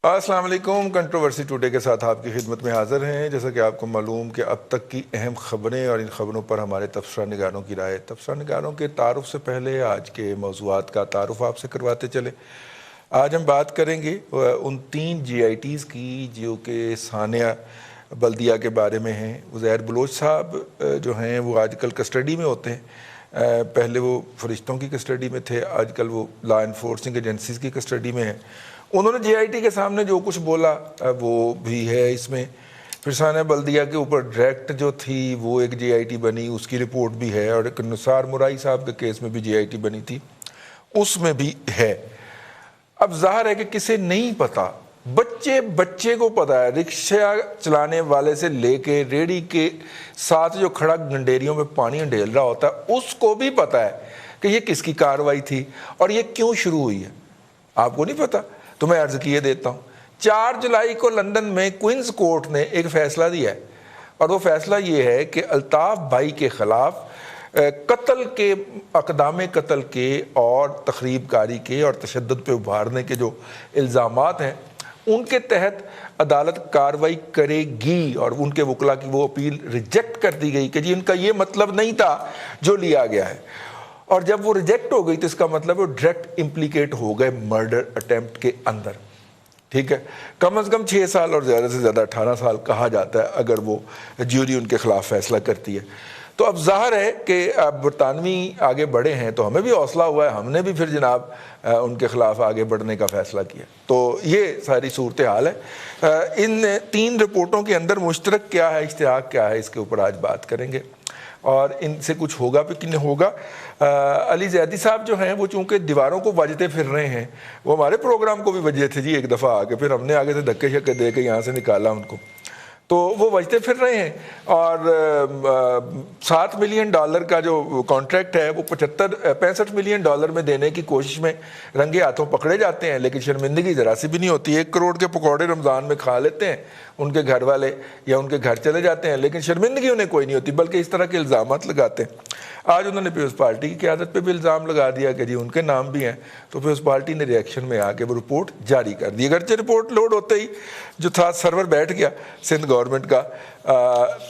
السلام علیکم. Controversy today کے ساتھ آپ کی خدمت میں حاضر ہیں. جیسا کہ آپ کو معلوم کہ اب تک کی اہم خبریں اور ان خبروں پر ہمارے تبصرہ نگاروں کی رائے. تبصرہ نگاروں کے تعارف سے پہلے آج کے موضوعات کا تعارف آپ سے کرواتے چلے. آج ہم بات کریں گے ان 3 GITs کی جو کہ ثانیہ بلدیہ کے بارے میں ہیں. عزیر بلوچ صاحب جو ہیں وہ آج کل کسٹڈی میں ہوتے ہیں. پہلے وہ فرشتوں کی کسٹڈی میں تھے, آج کل وہ لا انفورسنگ ایجنسیز کی کسٹڈی میں ہیں. انہوں نے GIT کے سامنے جو کچھ بولا وہ بھی ہے اس میں. پھر ثانیہ بلدیہ کے اوپر ڈائریکٹ جو تھی وہ ایک GIT بنی, اس کی رپورٹ بھی ہے. اور ایک نثار مرائی صاحب کے کیس میں بھی GIT بنی تھی, اس میں بھی ہے. اب ظاہر ہے کہ کسے نہیں پتا, بچے کو پتا ہے. رکشہ چلانے والے سے لے کے ریڑھی کے ساتھ جو کھڑا گنڈیریوں میں پانی انڈیل رہا ہوتا ہے, اس کو بھی پتا ہے کہ یہ کس کی کارروائی تھی اور یہ کیوں شروع ہوئی ہے. آپ کو نہیں پتا تو میں عرض کیے دیتا ہوں. 4 جولائی کو لندن میں کوئنز کورٹ نے ایک فیصلہ دیا ہے, اور وہ فیصلہ یہ ہے کہ الطاف بھائی کے خلاف قتل کے, اقدام قتل کے اور تخریب کاری کے اور تشدد پہ ابھارنے کے جو الزامات ہیں ان کے تحت عدالت کارروائی کرے گی. اور ان کے وکلا کی وہ اپیل ریجیکٹ کر دی گئی کہ جی ان کا یہ مطلب نہیں تھا جو لیا گیا ہے. اور جب وہ ریجیکٹ ہو گئی تو اس کا مطلب وہ ڈائریکٹ امپلیکیٹ ہو گئے مرڈر اٹیمپٹ کے اندر. ٹھیک ہے, کم از کم 6 سال اور زیادہ سے زیادہ 18 سال کہا جاتا ہے اگر وہ جیوری ان کے خلاف فیصلہ کرتی ہے. تو اب ظاہر ہے کہ اب برطانوی آگے بڑھے ہیں تو ہمیں بھی حوصلہ ہوا ہے, ہم نے بھی پھر جناب ان کے خلاف آگے بڑھنے کا فیصلہ کیا. تو یہ ساری صورتحال ہے. ان 3 رپورٹوں کے اندر مشترک کیا ہے, اشتراک کیا ہے, اس کے اوپر آج بات کریں گے. اور ان سے کچھ ہوگا بھی کہ نہیں ہوگا. علی زیدی صاحب جو ہیں وہ چونکہ دیواروں کو وجتے پھر رہے ہیں, وہ ہمارے پروگرام کو بھی وجے تھے جی ایک دفعہ آ کے, پھر ہم نے آگے سے دھکے شکے دے کے یہاں سے نکالا ان کو, تو وہ وجتے پھر رہے ہیں. اور $7 ملین کا جو کانٹریکٹ ہے وہ $65 ملین میں دینے کی کوشش میں رنگے ہاتھوں پکڑے جاتے ہیں, لیکن شرمندگی ذرا سی بھی نہیں ہوتی. 1 کروڑ کے پکوڑے رمضان میں کھا لیتے ہیں ان کے گھر والے یا ان کے گھر چلے جاتے ہیں, لیکن شرمندگی انہیں کوئی نہیں ہوتی, بلکہ اس طرح کے الزامات لگاتے ہیں. آج انہوں نے پیپلز پارٹی کی قیادت پہ بھی الزام لگا دیا کہ جی ان کے نام بھی ہیں, تو پیپلز پارٹی نے ریئیکشن میں آ کے وہ رپورٹ جاری کر دی. اگرچہ رپورٹ لوڈ ہوتے ہی جو تھا سرور بیٹھ گیا سندھ گورنمنٹ کا,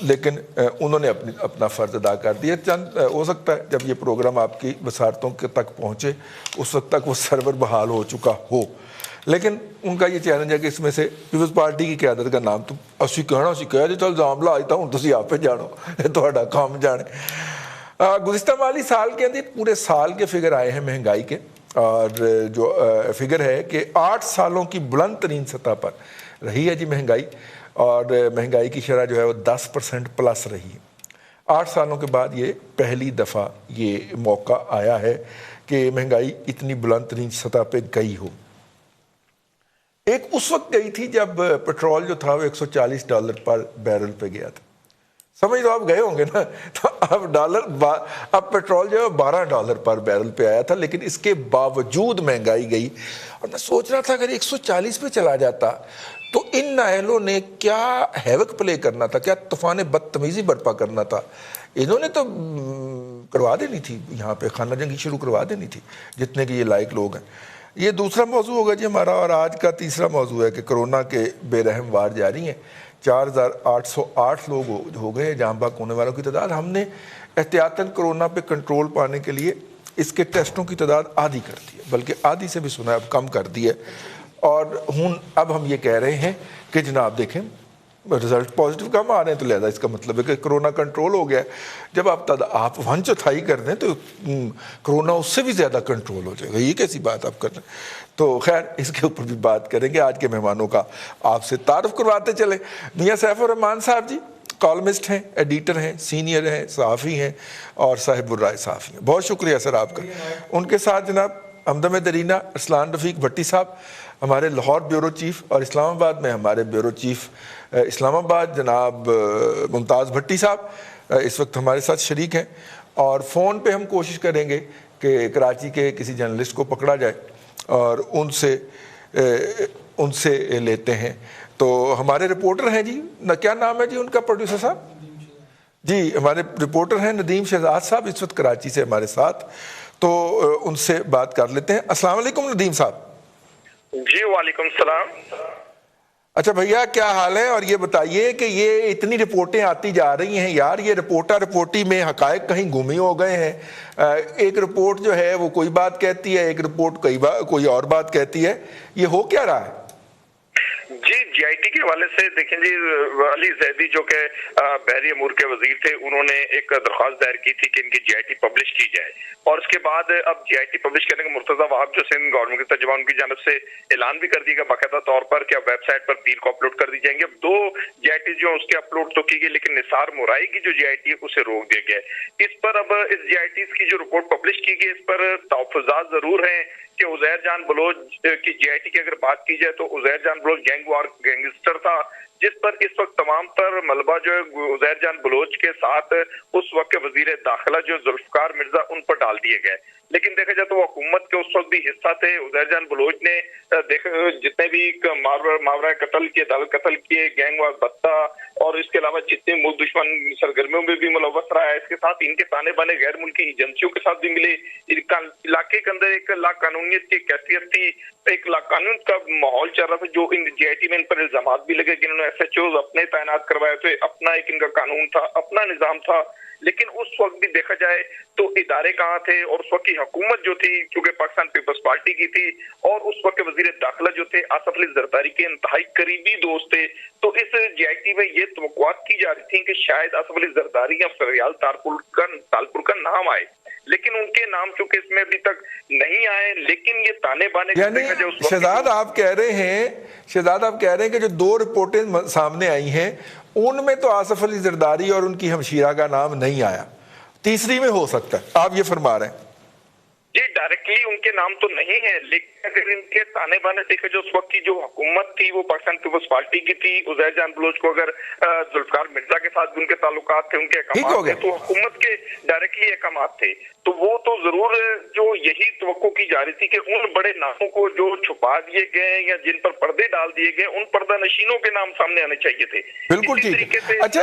لیکن انہوں نے اپنا فرض ادا کر دیا. چند ہو سکتا ہے جب یہ پروگرام آپ کی وزارتوں کے تک پہنچے اس وقت تک وہ سرور بحال ہو چکا ہو, لیکن ان کا یہ چیلنج ہے کہ اس میں سے پیپلز پارٹی کی قیادت کا نام تو اسی کہنا سی کہہ دیتا الزام لا آتا ہوں تسی آپ پہ جانو تہاڈا کام جانے. گزشتہ مالی سال کے اندر پورے سال کے فگر آئے ہیں مہنگائی کے, اور جو فگر ہے کہ 8 سالوں کی بلند ترین سطح پر رہی ہے جی مہنگائی, اور مہنگائی کی شرح جو ہے وہ 10% پلس رہی ہے. 8 سالوں کے بعد یہ پہلی دفعہ یہ موقع آیا ہے کہ مہنگائی اتنی بلند ترین سطح پہ گئی ہو. ایک اس وقت گئی تھی جب پیٹرول جو تھا وہ $140 پر بیرل پہ گیا تھا. سمجھ تو آپ گئے ہوں گے نا, تو اب پیٹرول جو ہے $12 پر بیرل پہ آیا تھا, لیکن اس کے باوجود مہنگائی گئی. اور میں سوچ رہا تھا اگر 140 پہ چلا جاتا تو ان نااہلوں نے کیا ہیوک پلے کرنا تھا, کیا طوفان بدتمیزی برپا کرنا تھا. انہوں نے تو کروا دینی تھی یہاں پہ خانہ جنگی شروع کروا دینی تھی جتنے کہ یہ لائق لوگ ہیں. یہ دوسرا موضوع ہوگا جی ہمارا, اور آج کا تیسرا موضوع ہے کہ کرونا کے بے رحم وار جاری ہیں. 4808 لوگ ہو گئے جہاں بھاگ ہونے والوں کی تعداد. ہم نے احتیاطاً کرونا پہ کنٹرول پانے کے لیے اس کے ٹیسٹوں کی تعداد آدھی کر دی ہے, بلکہ آدھی سے بھی سنا اب کم کر دی ہے. اور اب ہم یہ کہہ رہے ہیں کہ جناب دیکھیں رزلٹ پازیٹیو کم آ رہے ہیں, تو لہذا اس کا مطلب ہے کہ کرونا کنٹرول ہو گیا ہے. جب آپ 1/4 کر دیں تو کرونا اس سے بھی زیادہ کنٹرول ہو جائے گا. یہ کیسی بات آپ کر رہے ہیں. تو خیر اس کے اوپر بھی بات کریں گے. آج کے مہمانوں کا آپ سے تعارف کرواتے چلیں. میاں سیف الرحمان صاحب جی کالمسٹ ہیں, ایڈیٹر ہیں, سینئر ہیں, صحافی ہیں, اور صاحب الرائے صحافی ہیں. بہت شکریہ سر آپ کا. ان کے ساتھ جناب ہمدم درینہ ارسلان رفیق بھٹی صاحب ہمارے لاہور بیورو چیف, اور اسلام آباد میں ہمارے بیورو چیف اسلام آباد جناب ممتاز بھٹی صاحب اس وقت ہمارے ساتھ شریک ہیں. اور فون پہ ہم کوشش کریں گے کہ کراچی کے کسی جرنلسٹ کو پکڑا جائے اور ان سے لیتے ہیں. تو ہمارے رپورٹر ہیں جی, کیا نام ہے جی ان کا پروڈیوسر صاحب؟ جی ہمارے رپورٹر ہیں ندیم شہزاد صاحب اس وقت کراچی سے ہمارے ساتھ, تو ان سے بات کر لیتے ہیں. السلام علیکم ندیم صاحب. جی وعلیکم السلام۔ اچھا بھیا کیا حال ہے، اور یہ بتائیے کہ یہ اتنی رپورٹیں آتی جا رہی ہیں یار، یہ رپورٹی میں حقائق کہیں گم ہی ہو گئے ہیں۔ ایک رپورٹ جو ہے وہ کوئی بات کہتی ہے، ایک رپورٹ کوئی اور بات کہتی ہے، یہ ہو کیا رہا ہے؟ جی جی آئی ٹی کے حوالے سے دیکھیں جی، علی زیدی جو کہ بحری امور کے وزیر تھے، انہوں نے ایک درخواست دائر کی تھی کہ ان کی جی آئی ٹی پبلش کی جائے، اور اس کے بعد اب جی آئی ٹی پبلش کرنے کے مرتضیٰ وہاب جو سندھ گورنمنٹ کے ترجمان ان کی جانب سے اعلان بھی کر دیا گیا باقاعدہ طور پر کہ اب ویب سائٹ پر پیر کو اپلوڈ کر دی جائیں گے۔ اب 2 جی آئی ٹی جو اس کے اپلوڈ تو کی گئی، لیکن نثار مورائی کی جو جی آئی ٹی ہے اسے روک دیا گیا ہے۔ اس پر اب اس جی آئی ٹیز کی جو رپورٹ پبلش کی گئی، اس پر تحفظات ضرور ہیں کہ عزیر جان بلوچ کی جی آئی ٹی کی اگر بات کی جائے تو عزیر جان بلوچ گینگسٹر تھا، جس پر اس وقت تمام تر ملبہ جو ہے عزیر جان بلوچ کے ساتھ اس وقت کے وزیر داخلہ جو ذوالفقار مرزا ان پر ڈال دیے گئے۔ لیکن دیکھا جائے تو وہ حکومت کے اس وقت بھی حصہ تھے۔ عزیر جان بلوچ نے جتنے بھی ماورا قتل کیے، گینگ وار بتہ اور اس کے علاوہ جتنے ملک دشمن سرگرمیوں میں بھی ملوث رہا ہے، اس کے ساتھ ان کے تانے بانے غیر ملکی ایجنسیوں کے ساتھ بھی ملے۔ علاقے کے اندر ایک لا قانونیت کی کیفیت تھی، ایک لا قانون کا ماحول چل رہا تھا، جو ان جی آئی ٹی میں ان پر الزامات بھی لگے کہ انہوں نے ایس ایچ اوز اپنے تعینات کروائے تھے، اپنا ایک ان کا قانون تھا، اپنا نظام تھا۔ لیکن اس وقت بھی دیکھا جائے تو ادارے کہاں تھے، اور اس وقت کی حکومت جو تھی کیونکہ پاکستان پیپلز پارٹی کی تھی، اور اس وقت کے وزیر داخلہ جو تھے آصف علی زرداری کے انتہائی قریبی دوست تھے، تو اس جی آئی ٹی میں یہ توقعات کی جا رہی تھی کہ شاید آصف علی زرداری یا فریال تالپور کا نام آئے، لیکن ان کے نام چونکہ اس میں ابھی تک نہیں آئے۔ لیکن یہ تانے بانے یعنی شہزاد آپ کہہ رہے ہیں کہ جو 2 رپورٹیں سامنے آئی ہیں ان میں تو آصف علی زرداری اور ان کی ہمشیرہ کا نام نہیں آیا، تیسری میں ہو سکتا ہے، آپ یہ فرما رہے ہیں؟ جی ڈائریکٹلی ان کے نام تو نہیں ہے، لیکن اگر ان کے تانے بانے دیکھے جو اس وقت کی جو حکومت تھی وہ پاکستان پیپلز پارٹی کی تھی، عزیر جان بلوچ کو اگر ذوالفقار مرزا کے ساتھ بھی ان کے تعلقات تھے، ان کے احکامات تھے، تو حکومت کے ڈائریکٹلی احکامات تھے، تو وہ تو ضرور جو یہی توقع کی جا رہی تھی کہ ان بڑے ناموں کو جو چھپا دیے گئے یا جن پر پردے ڈال دیے گئے، ان پردہ نشینوں کے نام سامنے آنے چاہیے تھے۔ بالکل ٹھیک ہے۔ اچھا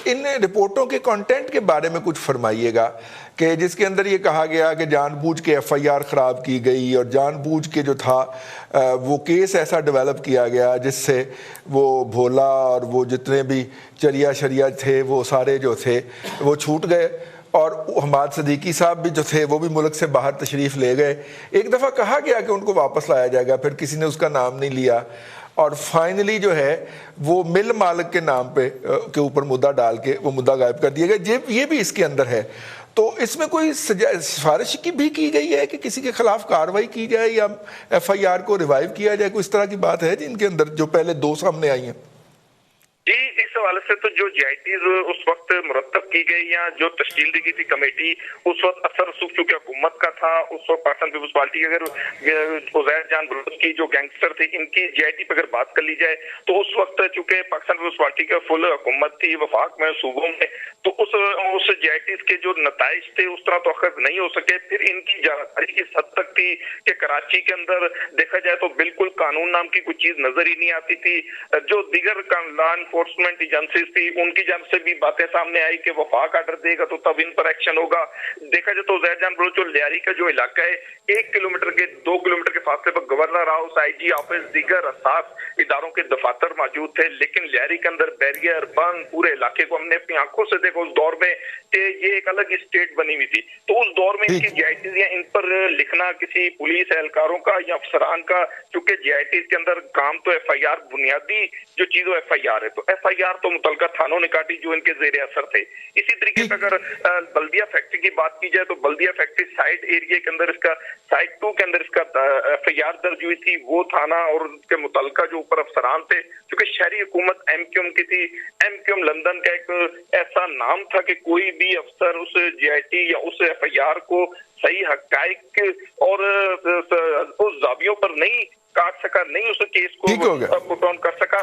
ان رپورٹوں کے کنٹینٹ کے بارے میں کچھ فرمائیے گا کہ جس کے اندر یہ کہا گیا کہ جان بوجھ کے ایف آئی آر خراب کی گئی، اور جان بوجھ کے جو تھا وہ کیس ایسا ڈیولپ کیا گیا جس سے وہ بھولا اور وہ جتنے بھی چریا شریا تھے وہ سارے جو تھے وہ چھوٹ گئے، اور حماد صدیقی صاحب بھی جو تھے وہ بھی ملک سے باہر تشریف لے گئے۔ ایک دفعہ کہا گیا کہ ان کو واپس لایا جائے گا، پھر کسی نے اس کا نام نہیں لیا، اور فائنلی جو ہے وہ مل مالک کے نام کے اوپر مدعا ڈال کے وہ مدعا غائب کر دیا گیا۔ یہ بھی اس کے اندر ہے۔ تو اس میں کوئی سفارش بھی کی گئی ہے کہ کسی کے خلاف کارروائی کی جائے یا ایف آئی آر کو ریوائیو کیا جائے؟ کوئی اس طرح کی بات ہے جن کے اندر جو پہلے 2 سامنے آئی ہیں؟ جی اس حوالے سے تو جو جی آئی ٹیز اس وقت مرتب کی گئی یا جو تشکیل دی گئی تھی کمیٹی، اس وقت اثر رسوخ چونکہ حکومت کا تھا، اس وقت پاکستان پیپلز پارٹی اگر عزیر جان بلوچ کی جو گینگسٹر تھے ان کی جی آئی ٹی پہ اگر بات کر لی جائے تو اس وقت چونکہ پاکستان پیپلز پارٹی کا فل حکومت تھی وفاق میں صوبوں میں، تو اس جی آئی ٹیز کے جو نتائج تھے اس طرح تو اخذ نہیں ہو سکے۔ پھر ان کی جانکاری کس حد تک تھی کہ کراچی کے اندر دیکھا جائے تو بالکل قانون نام کی کوئی چیز نظر ہی نہیں آتی تھی۔ جو دیگر لا انفورسمنٹ ایجنسیز تھی ان کی جانب سے بھی باتیں سامنے آئی کہ وفاق آرڈر دے گا تو تب ان پر ایکشن ہوگا۔ دیکھا جائے تو عزیر جان بلوچ اور لیاری کا جو علاقہ ہے 1 کلومیٹر کے 2 کلومیٹر کے فاصلے پر گورنر ہاؤس، آئی جی آفس، دیگر حساس اداروں کے دفاتر موجود تھے، لیکن لیاری کے اندر بیریئر بند، پورے علاقے کو ہم نے اپنی آنکھوں سے دیکھا اس دور میں کہ یہ ایک الگ اسٹیٹ بنی ہوئی تھی۔ تو اس دور میں ان کی جی آئی ٹیز یا ان پر لکھنا کسی پولیس اہلکاروں کا یا افسران کا، چونکہ جی آئی ٹیز کے اندر کام تو ایف آئی آر بنیادی جو چیز وہ ایف آئی آر ہے، تو ایف آئی آر تو متعلقہ تھانوں نے کاٹی جو ان کے زیر اثر تھے۔ اسی طریقے سے اگر بلدیہ فیکٹری کی بات کی جائے تو بلدیہ فیکٹری سائٹ ایریا کے اندر اس کا سائٹ 2 کے اندر اس کا ایف آئی آر درج ہوئی تھی، وہ تھانہ اور ان کے متعلقہ جو اوپر افسران تھے، کیونکہ شہری حکومت ایم کیو ایم کی تھی، ایم کیو ایم لندن کا ایک ایسا نام تھا کہ کوئی بھی افسر اس جی آئی ٹی یا اس ایف آئی آر کو صحیح حقائق اور اس زاویوں پر نہیں کاٹ سکا، نہیں اس کیس کو پٹ آن کر سکا،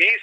20